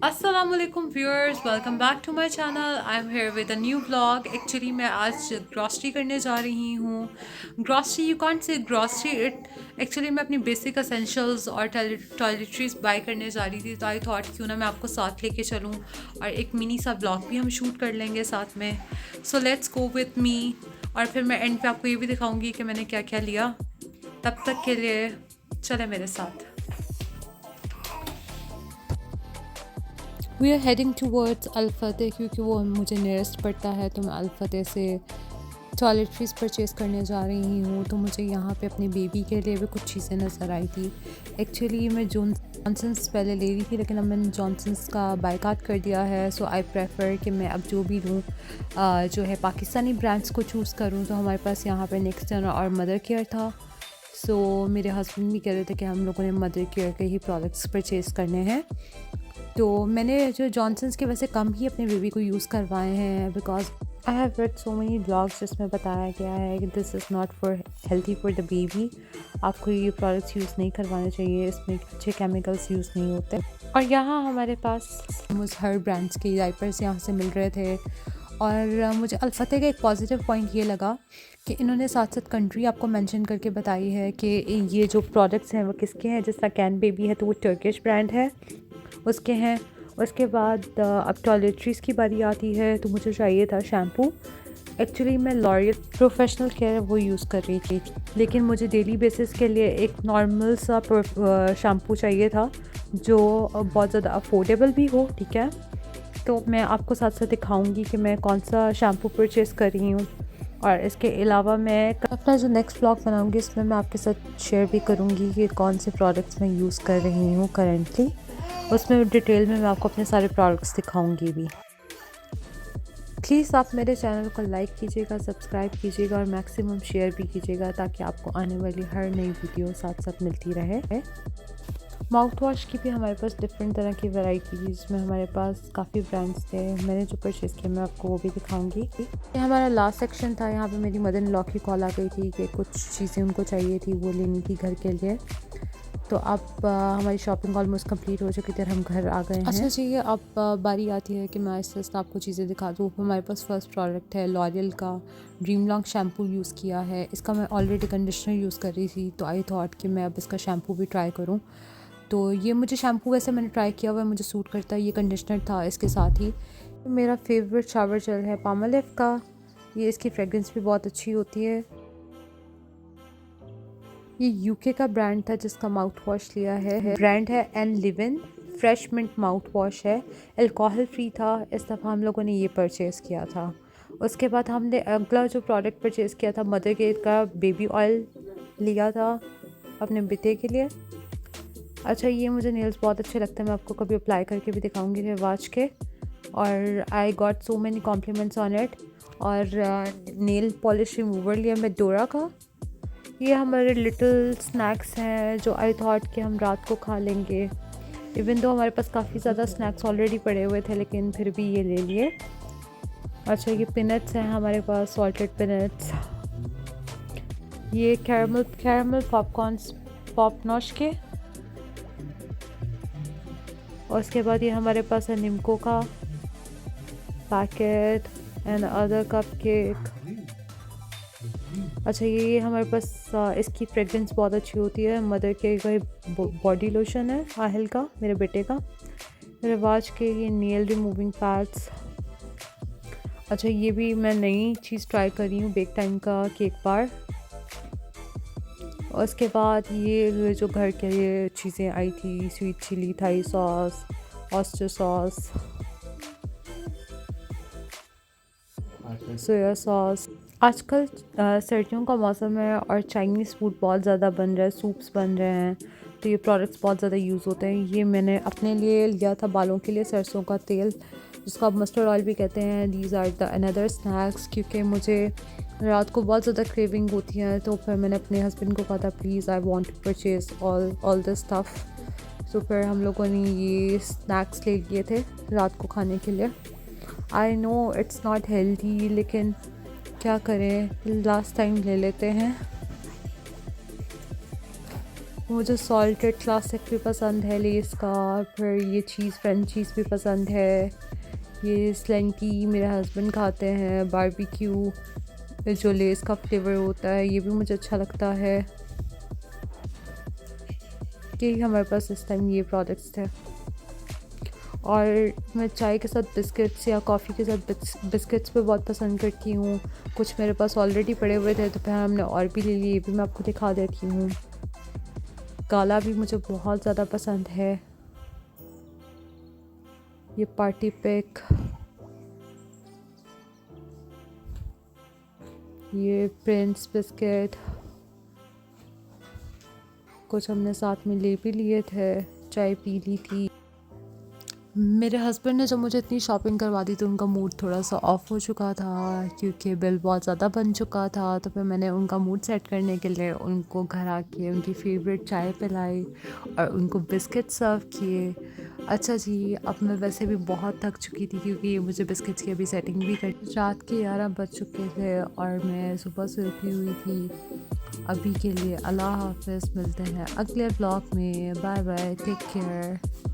Aslam viewers, welcome back to my channel. I am here with a new blog. Actually मैं आज grocery करने जा रही हूँ। Grocery, you can't say grocery, it actually मैं अपनी बेसिक असेंशल्स और टॉयलेटरीज बाय करने जा रही थी, तो आई थॉट क्यों ना मैं आपको साथ लेके चलूँ और एक मिनी सा ब्लॉग भी हम शूट कर लेंगे साथ में। So let's go with me, और फिर मैं एंड पे आपको ये भी दिखाऊंगी कि मैंने क्या क्या लिया। तब तक के लिए चले मेरे साथ। वी आर हेडिंग टूवर्ड्स अल-फतेह, क्योंकि वो मुझे नियरेस्ट पड़ता है, तो मैं अल-फतेह से टॉयलेटरीज़ परचेज़ करने जा रही हूँ। तो मुझे यहाँ पे अपनी बेबी के लिए भी कुछ चीज़ें नज़र आई थी। एक्चुअली मैं जॉनसन्स पहले ले रही थी, लेकिन अब मैंने जॉनसन्स का बायकॉट कर दिया है। सो आई प्रेफर कि मैं अब जो भी लूँ जो है पाकिस्तानी ब्रांड्स को चूज़ करूँ। तो हमारे पास यहाँ पे नेक्स्टन और मदर केयर था। सो मेरे हस्बैंड भी कह रहे थे कि हम लोगों ने मदर केयर के ही प्रोडक्ट्स परचेज़ करने हैं। तो मैंने जो जॉनसन्स के वैसे कम ही अपने बेबी को यूज़ करवाए हैं, because I have read so many blogs जिसमें बताया गया है कि this is not for healthy for the baby. आपको ये प्रोडक्ट्स यूज़ नहीं करवाने चाहिए, इसमें अच्छे केमिकल्स यूज़ नहीं होते। और यहाँ हमारे पास मुझे हर ब्रांड्स के डायपर्स यहाँ से मिल रहे थे। और मुझे अल-फतेह का एक पॉजिटिव पॉइंट ये लगा कि इन्होंने साथ साथ कंट्री आपको मेंशन करके बताई है कि ये जो प्रोडक्ट्स हैं वो किसके हैं। जैसा कैन बेबी है तो वो टर्किश ब्रांड है, उसके हैं। उसके बाद अब टॉयलेटरीज़ की बारी आती है, तो मुझे चाहिए था शैम्पू। एक्चुअली मैं लॉरियल प्रोफेशनल केयर वो यूज़ कर रही थी, लेकिन मुझे डेली बेसिस के लिए एक नॉर्मल सा शैम्पू चाहिए था जो बहुत ज़्यादा अफोर्डेबल भी हो। ठीक है, तो मैं आपको साथ साथ दिखाऊंगी कि मैं कौन सा शैम्पू परचेज़ कर रही हूँ। और इसके अलावा मैं अपना जो नेक्स्ट ब्लॉग बनाऊंगी इसमें मैं आपके साथ शेयर भी करूँगी कि कौन से प्रोडक्ट्स मैं यूज़ कर रही हूँ करेंटली। उसमें डिटेल में मैं आपको अपने सारे प्रोडक्ट्स दिखाऊंगी भी। प्लीज़ आप मेरे चैनल को लाइक कीजिएगा, सब्सक्राइब कीजिएगा और मैक्सिमम शेयर भी कीजिएगा, ताकि आपको आने वाली हर नई वीडियो साथ साथ मिलती रहे। माउथ वॉश की भी हमारे पास डिफरेंट तरह की वैरायटी थी, जिसमें हमारे पास काफ़ी ब्रांड्स थे। मैंने जो परचेज़ किया मैं आपको वो भी दिखाऊंगी। ये हमारा लास्ट सेक्शन था। यहाँ पे मेरी मदर इन लॉ की कॉल आ गई थी कि कुछ चीज़ें उनको चाहिए थी, वो लेनी थी घर के लिए। तो अब हमारी शॉपिंग ऑलमोस्ट कंप्लीट हो चुकी थी, हम घर आ गए हैं। अच्छा जी, अब बारी आती है कि मैं आहिस्ता आहिस्ता आपको चीज़ें दिखा दूँ। हमारे पास फर्स्ट प्रोडक्ट है लॉरियल का ड्रीम लॉन्ग शैम्पू यूज़ किया है। इसका मैं ऑलरेडी कंडीशनर यूज़ कर रही थी, तो आई थॉट कि मैं अब इसका शैम्पू भी ट्राई करूँ। तो ये मुझे शैम्पू वैसे मैंने ट्राई किया हुआ है, मुझे सूट करता है। ये कंडीशनर था इसके साथ ही। मेरा फेवरेट शावर जेल है पामोलिव का। ये इसकी फ्रेगरेंस भी बहुत अच्छी होती है। ये यूके का ब्रांड था जिसका माउथ वॉश लिया है। ब्रांड है एन लिवन फ्रेश मिंट माउथ वॉश है, अल्कोहल फ्री था। इस दफ़ा हम लोगों ने ये परचेज़ किया था। उसके बाद हमने अगला जो प्रोडक्ट परचेज़ किया था मदर केयर का बेबी ऑयल लिया था अपने बेटे के लिए। अच्छा, ये मुझे नेल्स बहुत अच्छे लगते हैं, मैं आपको कभी अप्लाई करके भी दिखाऊंगी रिवाज के। और I got so many compliments on it. और नेल पॉलिश रिमूवर लिया मैं डोरा का। ये हमारे लिटिल स्नैक्स हैं जो आई थॉट कि हम रात को खा लेंगे। इवन दो हमारे पास काफ़ी ज़्यादा स्नैक्स ऑलरेडी पड़े हुए थे, लेकिन फिर भी ये ले लिए। अच्छा, ये पिनट्स हैं हमारे पास, सॉल्टेड पिनट्स। ये कैरमल पॉपकॉर्न्स पॉपनॉश के। और उसके बाद ये हमारे पास है निम्को का packet and other cup cake. अच्छा, ये हमारे पास इसकी फ्रेगरेंस बहुत अच्छी होती है। मदर के बॉडी लोशन है आहिल का, मेरे बेटे का। रिवाज के ये नेल रिमूविंग पैड्स। अच्छा, ये भी मैं नई चीज़ ट्राई कर रही हूँ, बेक टाइम का केक बार। और उसके बाद ये जो घर के ये चीज़ें आई थी, sweet chilli Thai sauce, oyster sauce, soya sauce. आजकल सर्दियों का मौसम है और चाइनीज़ फूड बहुत ज़्यादा बन रहा है, सूप्स बन रहे हैं, तो ये प्रोडक्ट्स बहुत ज़्यादा यूज़ होते हैं। ये मैंने अपने लिए लिया था बालों के लिए, सरसों का तेल जिसको आप मस्टर्ड ऑयल भी कहते हैं। These are the another snacks, क्योंकि मुझे रात को बहुत ज़्यादा क्रेविंग होती है। तो फिर मैंने अपने हस्बैंड को कहा था please I want to purchase all this stuff. तो फिर हम लोगों ने ये स्नैक्स ले लिए थे रात को खाने के लिए। I know it's not healthy, लेकिन क्या करें, लास्ट टाइम ले लेते हैं। मुझे सॉल्टेड क्लासिक भी पसंद है लेस का, फिर ये चीज़ फ्रेंच चीज़ भी पसंद है। ये स्लेंटी मेरे हस्बैंड खाते हैं, बारबेक्यू जो लेस का फ्लेवर होता है ये भी मुझे अच्छा लगता है। यही हमारे पास इस टाइम ये प्रोडक्ट्स थे। और मैं चाय के साथ बिस्किट्स या कॉफ़ी के साथ बिस्किट्स भी बहुत पसंद करती हूँ। कुछ मेरे पास ऑलरेडी पड़े हुए थे तो फिर हमने और भी ले लिए, ये भी मैं आपको दिखा देती हूँ। काला भी मुझे बहुत ज़्यादा पसंद है। ये पार्टी पैक, ये प्रिंस बिस्किट, कुछ हमने साथ में ले भी लिए थे, चाय पी ली थी। मेरे हस्बैंड ने जब मुझे इतनी शॉपिंग करवा दी तो उनका मूड थोड़ा सा ऑफ हो चुका था क्योंकि बिल बहुत ज़्यादा बन चुका था। तो फिर मैंने उनका मूड सेट करने के लिए उनको घर आके उनकी फेवरेट चाय पिलाई और उनको बिस्किट सर्व किए। अच्छा जी, अब मैं वैसे भी बहुत थक चुकी थी क्योंकि मुझे बिस्किट्स की अभी सेटिंग भी कर, रात के 11 बज चुके थे और मैं सुबह से उठी हुई थी। अभी के लिए अल्लाह हाफ़िज़, मिलते हैं अगले ब्लॉग में। Bye bye, take care.